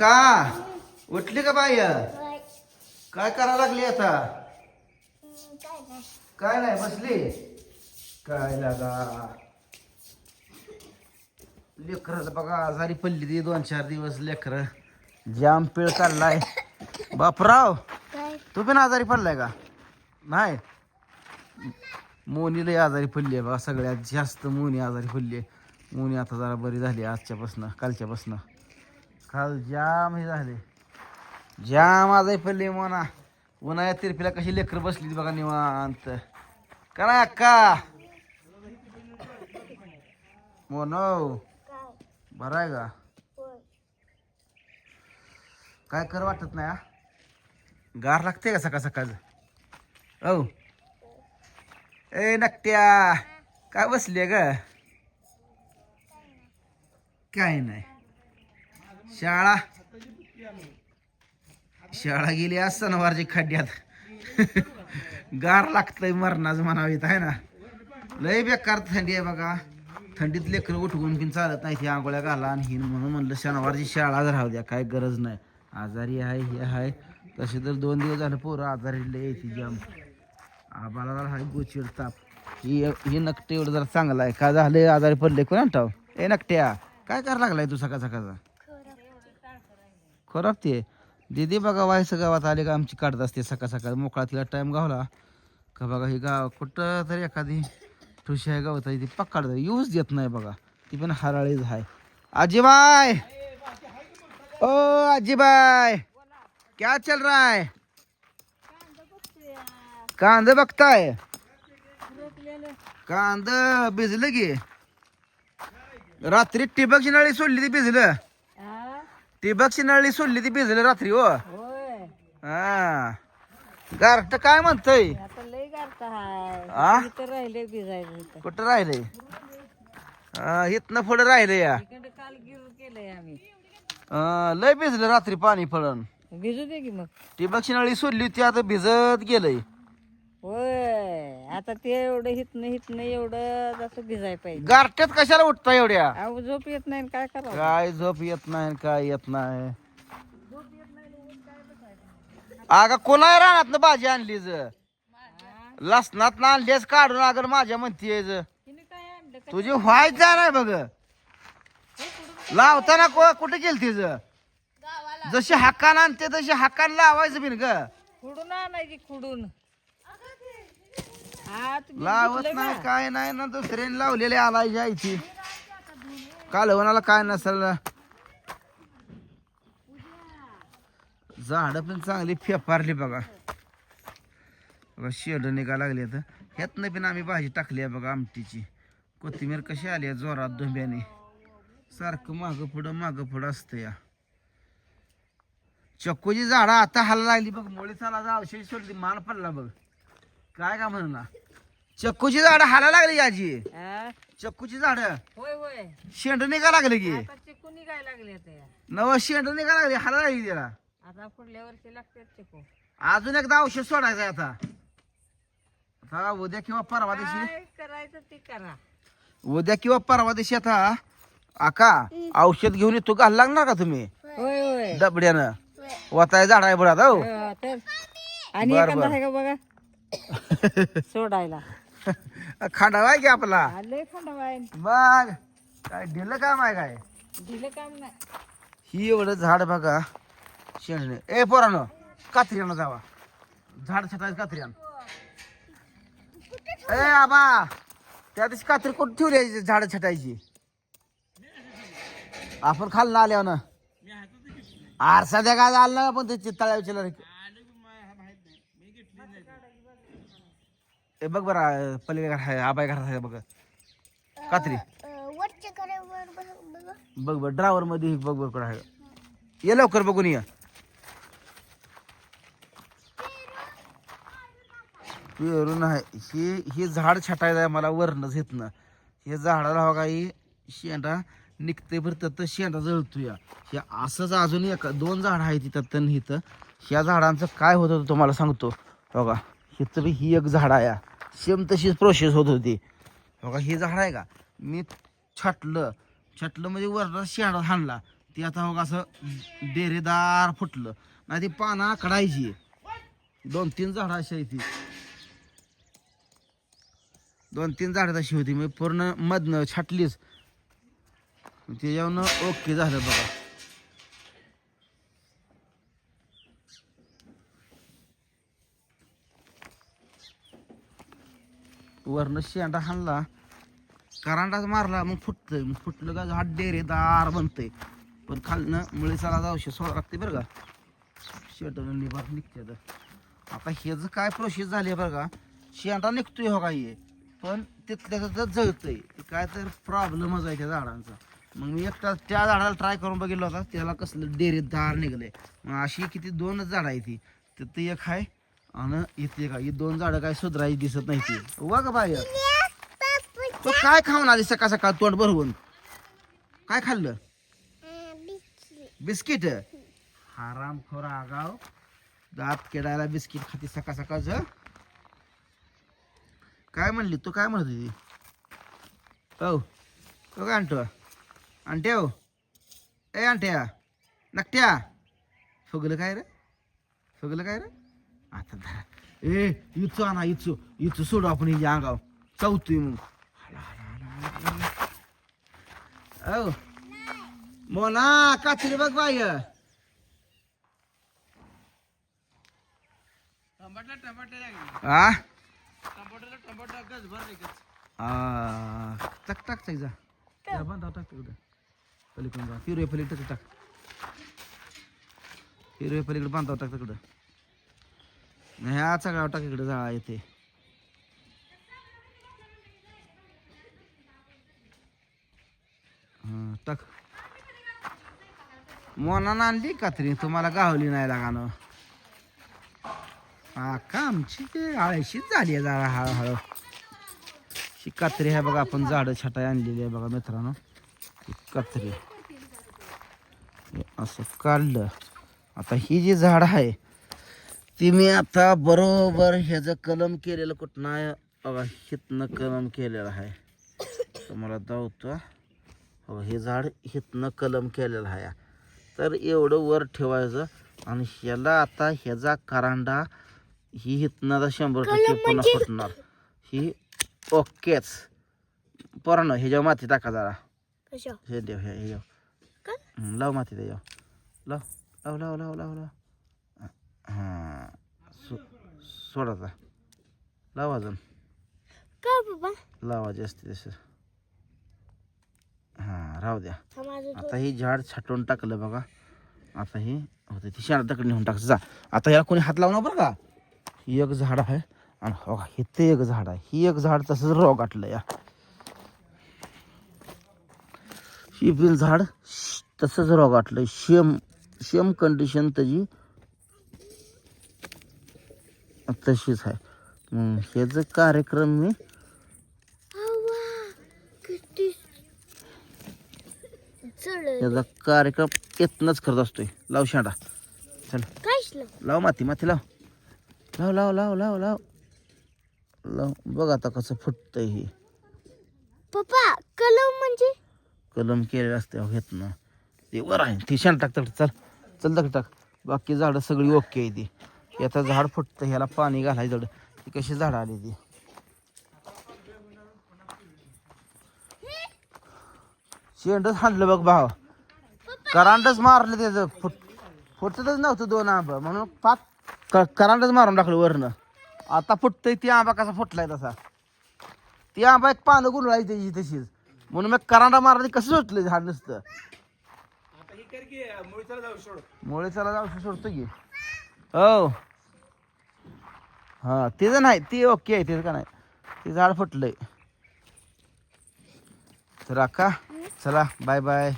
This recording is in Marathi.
अक्का उठली का बाई? काय करायला लागली आता? काय नाही बसली काय लागा लेकर बघा आजारी पडली ती 2-4 दिवस लेकर जाम पिळ काढलाय बापराव. तू पण आजारी पडलाय का? नाही मोनी लय आजारी पडली आहे बघा, सगळ्यात जास्त मोनी आजारी पडली आहे. मोनी आता जरा बरी झाली आजच्यापासनं कालच्यापासनं. काल जाम हे झाले जाम आजारी पडली मोना. उन्हाळ्यात तिरपीला कशी लेकर बसली बघा निवांत. काय अक्का मोनो बरं आहे का? काय कर वाटत नाही हा? गार लागते का सकाळ सकाळचं? औ ए नकट्या काय बसली ग? काय नाही शाळा शाळा गेली आज सणवारची खड्ड्यात. गार लागतंय मरणाचं म्हणावीत आहे ना. लय बेकार थंडी आहे बघा. थंडीत लेकरं उठवून पण चालत नाही, ती आंघोळ्या घाला आणि ही म्हणून म्हणलं शनिवारची शाळा राहू द्या, काय गरज नाही. आजारी आहे हे आहे तसे तर 2 दिवस झालं पोरं आजारी लय ती जाम. आबाला जरा हाय गोचिड ताप. ही नकटे एवढं जरा चांगला आहे. काय झालं आजारी पडले कोण ठाव? ए नकट्या काय करायला लागलाय तू सकाळ सकाळचा? खराब ते दीदी बघा वायसं गावात आले का आमची काढत असते सकाळ सकाळ. मोकळा तिला टाइम गावला का बघा ही गाव कुठं तरी एखादी ठुशी आहे गावात ती पक्काड यूज देत नाही बघा. ती पण हराळीच आहे. आजीबाई ओ आजीबाई क्या चल रहा है? कांद बघताय? कांद भिजलं की रात्री टिबकची नळी सोडली ती भिजलं. टिबकची नळी सोडली ती भिजलं रात्री. हो हा गारठ काय म्हणतय? कुठं राहिले? इथनं पुढे राहिले या लय भिजलं रात्री पाणी पडून. भिजू दे की मग. टिबकची नळी सोडली होती आता भिजत गेलंय. होय आता ते एवढं हितनं एवढं जसं भिजाय पाहिजे. गारठ्यात कशाला उठता एवढ्या? अहो झोप येत नाही काय करावं. काय झोप येत नाही काय येत नाही. अगं कोणा रानात भाजी आणलीच? लसणात आणलीस काढून अगर माझ्या म्हणतीये तुझी व्हायचं नाही बघ. लावताना कुठे गेल तिच? जशी हाकान आणते तशी हाकान लावायचं बिन ग. खुडून आणायची खुडून. लावत नाही काय नाही ना दुसऱ्याने लावलेले आलाय जायची कालवणाला काय नसल. झाड पण चांगली फेपारली बघा. बघा शेड निघा लागली तर ह्यातनं पण आम्ही भाजी टाकली आहे बघा आमटीची. कोथिंबीर कशी आली आहे जोरात धोंब्याने. सारखं मागं पुढं असतं या. चक्कूची झाडं आता हाला लागली बघ. मुळे चाला औषध सोडली मान पडला बघ. काय का म्हणा चक्कूची झाडं हाला लागली आजी. चक्कूची झाडं होय होय शेंड निघा लागले की चिकू निघायला लागले नव शेंड निघा लागली हाला लागली त्याला. आता पुढल्या वर्षी लागते चिकू. अजून एकदा औषध सोडायचं आता. आता उद्या किंवा परवा दिवशी काय करायचं ते करा. उद्या किंवा परवा दिवशी आता आका औषध घेऊन येतो. घाल लागणार का तुम्ही होय होय डबड्यानं? वाताय झाड आहे बडा हो. तर आणि एखादा आहे का बघा सोडायला. खांडावाय की आपला आले खंडवाय मग काय ढिलं काम आहे काय? दिलं काम नाही. ही एवढं झाड बघा शेंडणे. ए पोरानं कात्र्यानं जावा झाड छटायचं कात्र्यानं. ए आबा त्या दिवशी कात्री कुठं ठेवली झाड छटायची? आपण खाल्लं आल्यावर ना आरसा द्या काय झालं ना पण ते तळ्यावच्या ए बघ बरं पलीकडे आहे आबाई घरात आहे बघ कात्री. बघ बघ ड्रायव्हर मध्ये बघ बघ कुठं आहे. ये लवकर बघून ये. पेरू नाही ही झाड छटायचं आहे मला वरणच येत ना. हे झाडाला बघा ही शेंडा निघते बरं तर शेंडा जळतो या. हे असंच अजून 1-2 झाड आहे तिथं तण इथं. ह्या झाडांचं काय होत होतं तुम्हाला सांगतो बघा. हिथं बी ही एक झाड आहे सेम तशीच प्रोसेस होत होती बघा. ही झाड आहे का मी छाटलं म्हणजे वरचा शेंडा हाणला ती आता हो असं डेरेदार फुटलं नाही ती पाना कडायची 2-3 झाडं अशी आहे ती 2-3 झाडं तशी होती मी पूर्ण मधनं छाटलीच त्याच्यावरनं ओके झालं बघा. वरनं शेंडा हाणला करांडाच मारला मग फुटतंय मग फुटलं का झाड डेरेदार बनतंय पण खालनं मुळीचाला औषध सोडा लागते बरं का शेंडानं निभार निघते तर. आता ह्याचं काय प्रोसेस झाली बरं का शेंडा निघतोय हो काही पण तिथल्या तिथं जळतंय काय तर प्रॉब्लेमच आहे त्या झाडांचा. मग मी एकटा त्या झाडाला ट्राय करून बघितलं होता त्याला कसलं डेरेदार निघलंय. मग अशी किती 2च झाडं आहे ती तिथं एक आहे आणि इथे का ही 2 झाडं काय सुधारायची दिसत नाही ती वा का बाय. तो काय खाऊन आली सकाळ सकाळ तोंड भरवून काय खाल्लं बिस्किट हरामखोर आगाव दात केडायला बिस्किट खाती सकाळ सकाळचं. काय म्हणली तू काय म्हणत होती हो तो काय आणतो आणट्या हो ए आणट्या नकट्या फुगलं काय रे फुगलं काय रे आता धरा ए इचू आणा इचू सोडू आपण हिच्या अंगाव चौथी मग औ मोना काचरी बघ बाय टाक टाक टाक जा बांधा टाक तिकडं पलीकडून जा हिरव्या पलीकडे टाक हिरव्या पलीकडे बांधावं टाक तिकडं नाही हा सगळा टाक इकडे जा येते. हा टाक मोनानं आणली कात्री तुम्हाला गावली नाही लागानं हा का आमची ते आळशीच झाली आहे जरा हळूहळू. ही कात्री आहे बघा आपण झाडं छटाई आणलेली आहे बघा मित्रांनो ही कात्री असं काढलं. आता ही जी झाड आहे ती मी आता बरोबर ह्याचं कलम केलेलं कुठं नाही बघा हितनं कलम केलेलं आहे तुम्हाला दावतो बघा हे झाड हितनं कलम केलेलं आहे. तर एवढं वर ठेवायचं आणि ह्याला आता ह्याचा करांडा ही हितनं आता 100% पुन्हा फुटणार ही ओकेच पोरांनो ह्याच्यावर माती टाका जरा हे देव हे लाव माती त्याच्यावर लाव लाव लाव लाव लाव लाव हां सोडायचा लावा अजून का बाबा लावा जास्त तसं हां राहू द्या. आता ही झाड छाटून टाकलं बघा आता ही होते ती शेंडा तकडे नेऊन टाकायचं जा. आता याला कोणी हात लावणार बरं का ही एक झाड आहे आणि बघा हे ते एक झाड आहे ही एक झाड तसंच रोग गाठलं या ही बिल झाड तसंच रोग गाठलं शेम कंडिशन त्याची तशीच आहे. मग ह्याचा कार्यक्रम मी ह्याचा कार्यक्रम येतनच करत असतोय. लाव शेंडा चल लाव माती माती लाव लाव लाव लाव लाव लाव लाव बघ आता कसं फुटतंय हे पप्पा. कलम म्हणजे कलम केलेलं असते घेतनं ते वर आहे ती शेंडा टाक चल चल टाक टाक बाकी झाडं सगळी ओके आहे ती. याचं झाड फुटतं ह्याला पाणी घालायचं झाड ती कशी झाडं आली ती शेंडच हाणलं बघ भाव करांडच मारलं त्याचं फुटतच नव्हतं 2 आंबा म्हणून पाक करांडच मारून टाकलं वरनं. आता फुटतंय ती आंबा कसा फुटलाय तसा ती आंबा एक पानं गुरळाय त्याची तशीच म्हणून मग करांडा मारला कसं सुटलं झाड नसतं. मुळीचाला जाऊ सोडतो की हो हा तिचं नाही ती ओके आहे तिचं का नाही ते झाड फुटलंय. तर अक्का चला बाय बाय.